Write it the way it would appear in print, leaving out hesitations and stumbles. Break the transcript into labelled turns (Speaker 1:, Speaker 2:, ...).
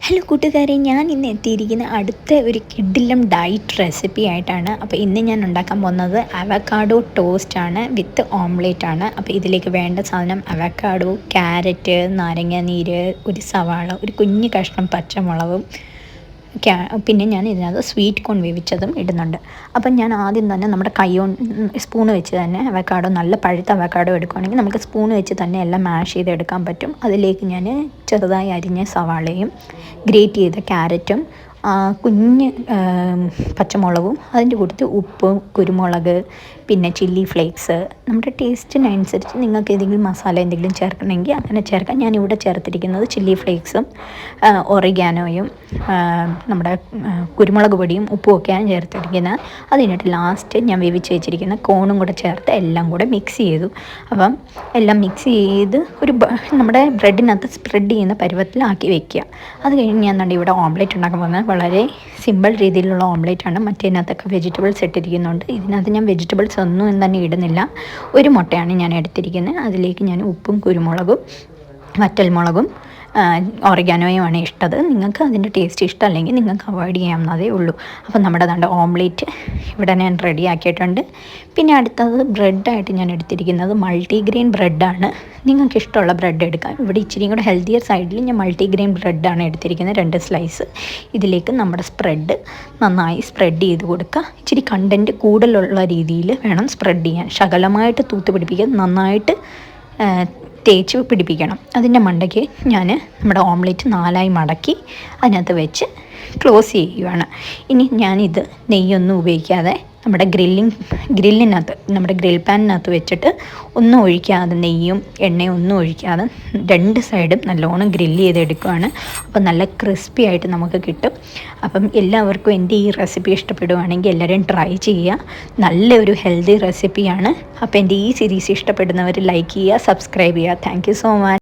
Speaker 1: Hello കൂട്ടുകാരെ, ഞാൻ ഇന്ന് എത്തിയിരിക്കുന്ന അടുത്ത ഒരു കിഡിലം ഡയറ്റ് റെസിപ്പി ആയിട്ടാണ്. അപ്പോൾ ഇന്ന് ഞാൻ ഉണ്ടാക്കാൻ പോകുന്നത് അവക്കാഡോ ടോസ്റ്റ് ആണ് വിത്ത് ഓംലേറ്റ് ആണ്. അപ്പോൾ ഇതിലേക്ക് വേണ്ട സാധനം അവക്കാഡോ, ക്യാരറ്റ്, നാരങ്ങ നീര്, ഒരു സവാള, ഒരു കുഞ്ഞു കഷ്ണം പച്ചമുളകും, പിന്നെ ഞാൻ ഇതിനകത്ത് സ്വീറ്റ് കോൺ വേവിച്ചതും ഇടുന്നുണ്ട്. അപ്പം ഞാൻ ആദ്യം തന്നെ നമ്മുടെ സ്പൂൺ വെച്ച് തന്നെ അവക്കാഡോ, നല്ല പഴുത്ത അവക്കാഡോ എടുക്കുകയാണെങ്കിൽ നമുക്ക് സ്പൂൺ വെച്ച് തന്നെ എല്ലാം മാഷ് ചെയ്തെടുക്കാൻ പറ്റും. അതിലേക്ക് ഞാൻ ചെറുതായി അരിഞ്ഞ സവാളയും ഗ്രേറ്റ് ചെയ്ത ക്യാരറ്റും കുഞ്ഞ് പച്ചമുളകും അതിൻ്റെ കൂട്ടത്തിൽ ഉപ്പ്, കുരുമുളക്, പിന്നെ ചില്ലി ഫ്ലേക്സ്, നമ്മുടെ ടേസ്റ്റിനനുസരിച്ച് നിങ്ങൾക്ക് ഏതെങ്കിലും മസാല എന്തെങ്കിലും ചേർക്കണമെങ്കിൽ അങ്ങനെ ചേർക്കാം. ഞാനിവിടെ ചേർത്തിരിക്കുന്നത് ചില്ലി ഫ്ലേക്സും ഒറിഗാനോയും നമ്മുടെ കുരുമുളക് പൊടിയും ഉപ്പും ഒക്കെയാണ് ചേർത്തിരിക്കുന്നത്. അത് കഴിഞ്ഞിട്ട് ലാസ്റ്റ് ഞാൻ വേവിച്ച് വെച്ചിരിക്കുന്ന കോണും കൂടെ ചേർത്ത് എല്ലാം കൂടെ മിക്സ് ചെയ്തു. അപ്പം എല്ലാം മിക്സ് ചെയ്ത് നമ്മുടെ ബ്രെഡിനകത്ത് സ്പ്രെഡ് ചെയ്യുന്ന പരുവത്തിലാക്കി വെക്കുക. അത് കഴിഞ്ഞ് ഞാൻ ഇവിടെ ഓംലെറ്റ് ഉണ്ടാക്കാൻ പോകുന്നത് വളരെ സിമ്പിൾ രീതിയിലുള്ള ഓംലെറ്റ് ആണ്. മറ്റേതിനകത്തൊക്കെ വെജിറ്റബിൾസ് ഇട്ടിരിക്കുന്നുണ്ട്. ഇതിനകത്ത് ഞാൻ വെജിറ്റബിൾസ് ഒന്നും തന്നെ ഇടുന്നില്ല. ഒരു മുട്ടയാണ് ഞാൻ എടുത്തിരിക്കുന്നത്. അതിലേക്ക് ഞാൻ ഉപ്പും കുരുമുളകും വറ്റൽമുളകും ഓറിഗാനോയുമാണ് ഇഷ്ടത്. നിങ്ങൾക്ക് അതിൻ്റെ ടേസ്റ്റ് ഇഷ്ടമല്ലെങ്കിൽ നിങ്ങൾക്ക് അവോയ്ഡ് ചെയ്യാവുന്നതേ ഉള്ളൂ. അപ്പോൾ നമ്മുടെ ഓംലേറ്റ് ഇവിടെ ഞാൻ റെഡി ആക്കിയിട്ടുണ്ട്. പിന്നെ അടുത്തത് ബ്രെഡായിട്ട് ഞാൻ എടുത്തിരിക്കുന്നത് മൾട്ടിഗ്രെയിൻ ബ്രെഡാണ്. നിങ്ങൾക്ക് ഇഷ്ടമുള്ള ബ്രെഡ് എടുക്കാം. ഇവിടെ ഇച്ചിരി കൂടെ ഹെൽത്തിയർ സൈഡിൽ ഞാൻ മൾട്ടിഗ്രെയിൻ ബ്രെഡാണ് എടുത്തിരിക്കുന്നത്, 2 സ്ലൈസ്. ഇതിലേക്ക് നമ്മുടെ സ്പ്രെഡ് നന്നായി സ്പ്രെഡ് ചെയ്ത് കൊടുക്കുക. ഇച്ചിരി കണ്ടൻറ്റ് കൂടുതലുള്ള രീതിയിൽ വേണം സ്പ്രെഡ് ചെയ്യാൻ. ശകലമായിട്ട് തൂത്ത് പിടിപ്പിക്കുക, നന്നായിട്ട് തേച്ച് പിടിപ്പിക്കണം. അതിൻ്റെ മണ്ടയ്ക്ക് ഞാൻ നമ്മുടെ ഓംലെറ്റ് 4ആയി മടക്കി അതിനകത്ത് വെച്ച് ക്ലോസ് ചെയ്യുകയാണ്. ഇനി ഞാനിത് നെയ്യൊന്നും ഉപയോഗിക്കാതെ നമ്മുടെ ഗ്രില്ലിനകത്ത്, നമ്മുടെ ഗ്രിൽ പാനിനകത്ത് വെച്ചിട്ട് ഒന്നും ഒഴിക്കാതെ, നെയ്യും എണ്ണയും ഒന്നും ഒഴിക്കാതെ 2 സൈഡും നല്ലോണം ഗ്രില്ല് ചെയ്തെടുക്കുകയാണ്. അപ്പം നല്ല ക്രിസ്പി ആയിട്ട് നമുക്ക് കിട്ടും. അപ്പം എല്ലാവർക്കും എൻ്റെ ഈ റെസിപ്പി ഇഷ്ടപ്പെടുകയാണെങ്കിൽ എല്ലാവരും ട്രൈ ചെയ്യുക. നല്ലൊരു ഹെൽത്തി റെസിപ്പിയാണ്. അപ്പോൾ എൻ്റെ ഈ സീരീസ് ഇഷ്ടപ്പെടുന്നവർ ലൈക്ക് ചെയ്യുക, സബ്സ്ക്രൈബ് ചെയ്യുക. Thank you so much.